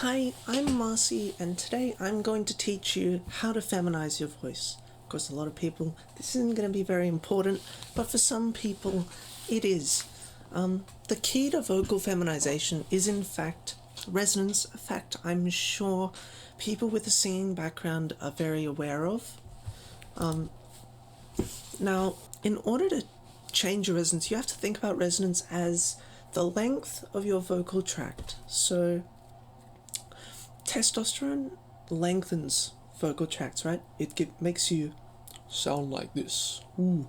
Hi, I'm Marcy, and today I'm going to teach you how to feminize your voice. Of course, a lot of people, this isn't going to be very important, but for some people, it is. The key to vocal feminization is, in fact, resonance, a fact I'm sure people with a singing background are very aware of. Now, in order to change your resonance, you have to think about resonance as the length of your vocal tract. So, testosterone lengthens vocal tracts, right? It makes you sound like this. Ooh,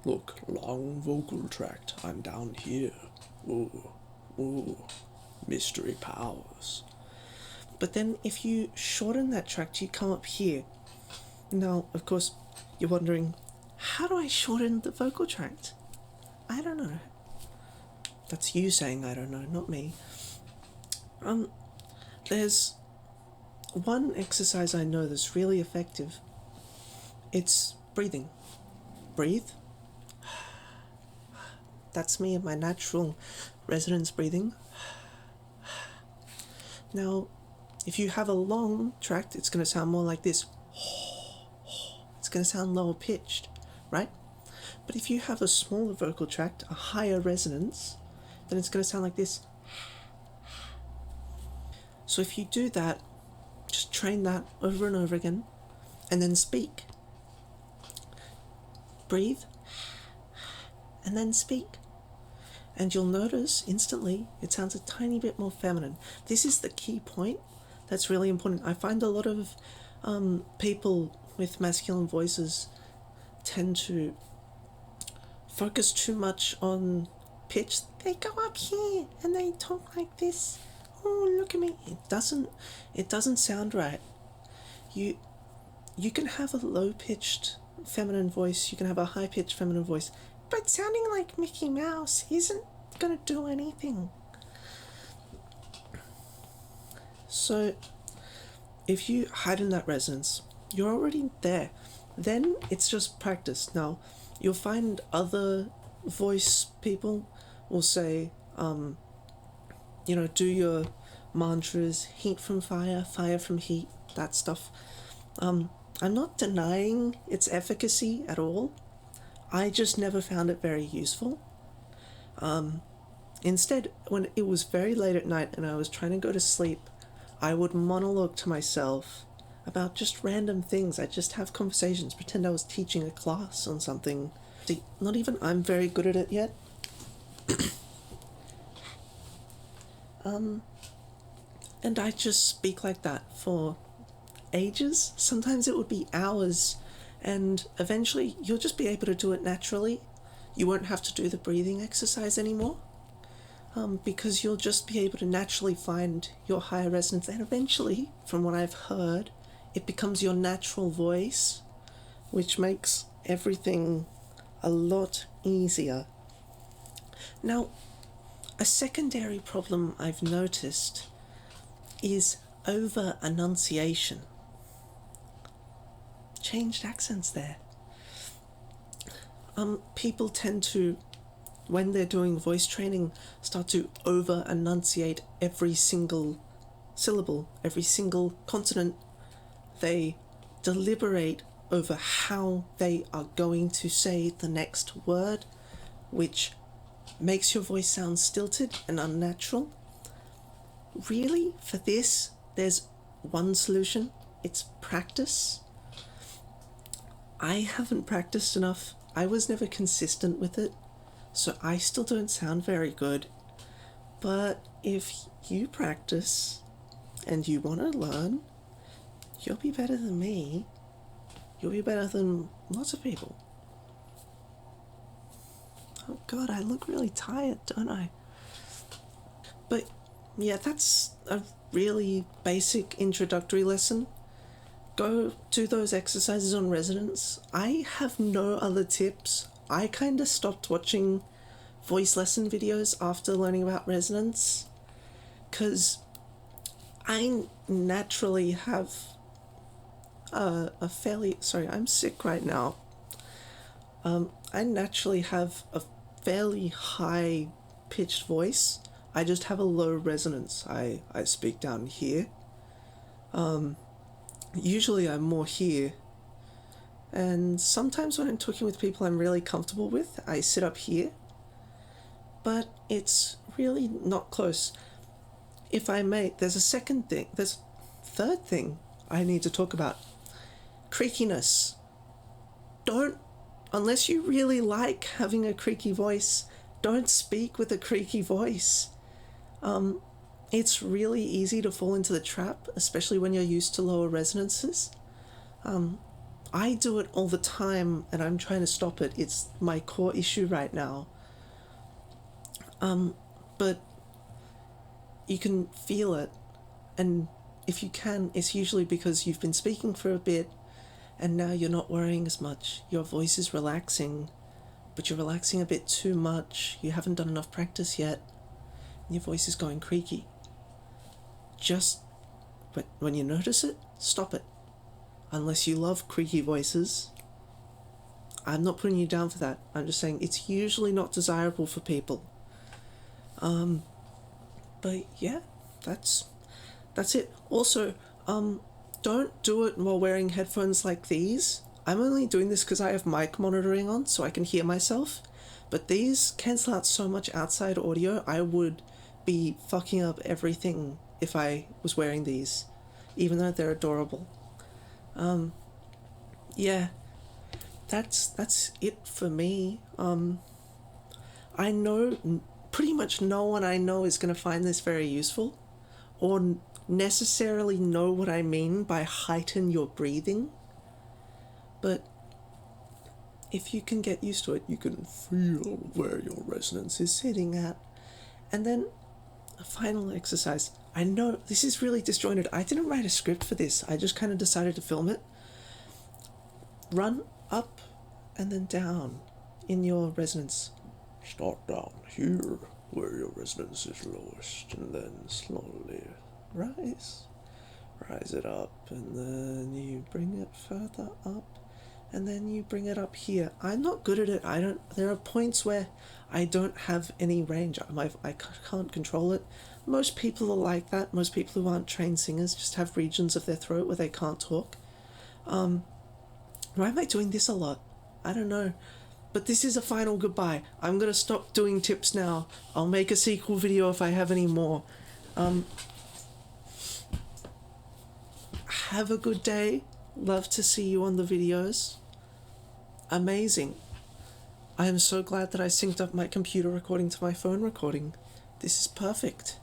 look, long vocal tract. I'm down here. Ooh, mystery powers. But then if you shorten that tract, you come up here. Now, of course, you're wondering, how do I shorten the vocal tract? I don't know. That's you saying I don't know, not me. There's one exercise I know that's really effective. It's breathing. Breathe. That's me in my natural resonance breathing. Now, if you have a long tract, it's going to sound more like this. It's going to sound lower pitched, right? But if you have a smaller vocal tract, a higher resonance, then it's going to sound like this. So if you do that, just train that over and over again, and then speak. Breathe, and then speak. And you'll notice instantly it sounds a tiny bit more feminine. This is the key point that's really important. I find a lot of people with masculine voices tend to focus too much on pitch. They go up here and they talk like this. Oh, look at me. It doesn't sound right. You can have a low-pitched feminine voice, you can have a high-pitched feminine voice, but sounding like Mickey Mouse isn't going to do anything. So, if you heighten that resonance, you're already there. Then it's just practice. Now, you'll find other voice people will say, do your mantras, heat from fire, fire from heat, that stuff. I'm not denying its efficacy at all. I just never found it very useful. Instead, when it was very late at night and I was trying to go to sleep, I would monologue to myself about just random things. I'd just have conversations, pretend I was teaching a class on something. Not even I'm very good at it yet. And I just speak like that for ages. Sometimes it would be hours, and eventually you'll just be able to do it naturally. You won't have to do the breathing exercise anymore, because you'll just be able to naturally find your higher resonance, and eventually, from what I've heard, it becomes your natural voice, which makes everything a lot easier. Now, a secondary problem I've noticed is over-enunciation. Changed accents there. People tend to, when they're doing voice training, start to over-enunciate every single syllable, every single consonant. They deliberate over how they are going to say the next word, which makes your voice sound stilted and unnatural. Really, for this, there's one solution. It's practice. I haven't practiced enough. I was never consistent with it, so I still don't sound very good. But if you practice and you want to learn, you'll be better than me. You'll be better than lots of people. Oh God, I look really tired, don't I? But yeah, that's a really basic introductory lesson. Go do those exercises on resonance. I have no other tips. I kind of stopped watching voice lesson videos after learning about resonance, because I naturally have I'm sick right now. I naturally have a fairly high pitched voice. I just have a low resonance. I speak down here. Usually I'm more here. And sometimes when I'm talking with people I'm really comfortable with, I sit up here. But it's really not close. If I may, there's a third thing I need to talk about. Creakiness. Unless you really like having a creaky voice, don't speak with a creaky voice. It's really easy to fall into the trap, especially when you're used to lower resonances. I do it all the time and I'm trying to stop it. It's my core issue right now. But you can feel it, and if you can, it's usually because you've been speaking for a bit and now you're not worrying as much. Your voice is relaxing, but you're relaxing a bit too much. You haven't done enough practice yet, and your voice is going creaky. But when you notice it, stop it. Unless you love creaky voices. I'm not putting you down for that. I'm just saying it's usually not desirable for people. But yeah, that's it. Also, don't do it while wearing headphones like these. I'm only doing this because I have mic monitoring on so I can hear myself. But these cancel out so much outside audio, I would be fucking up everything if I was wearing these, even though they're adorable. Yeah, that's it for me. I know pretty much no one I know is going to find this very useful or necessarily know what I mean by heighten your breathing. But if you can get used to it, you can feel where your resonance is sitting at. And then a final exercise. I know this is really disjointed. I didn't write a script for this. I just kind of decided to film it. Run up and then down in your resonance. Start down here where your resonance is lowest, and then slowly rise it up, and then you bring it further up, and then you bring it up here. I'm not good at it. There are points where I don't have any range. I can't control it. Most people are like that. Most people who aren't trained singers just have regions of their throat where they can't talk. Why am I doing this a lot? I don't know. But this is a final goodbye. I'm going to stop doing tips now. I'll make a sequel video if I have any more. Have a good day. Love to see you on the videos. Amazing. I am so glad that I synced up my computer recording to my phone recording. This is perfect.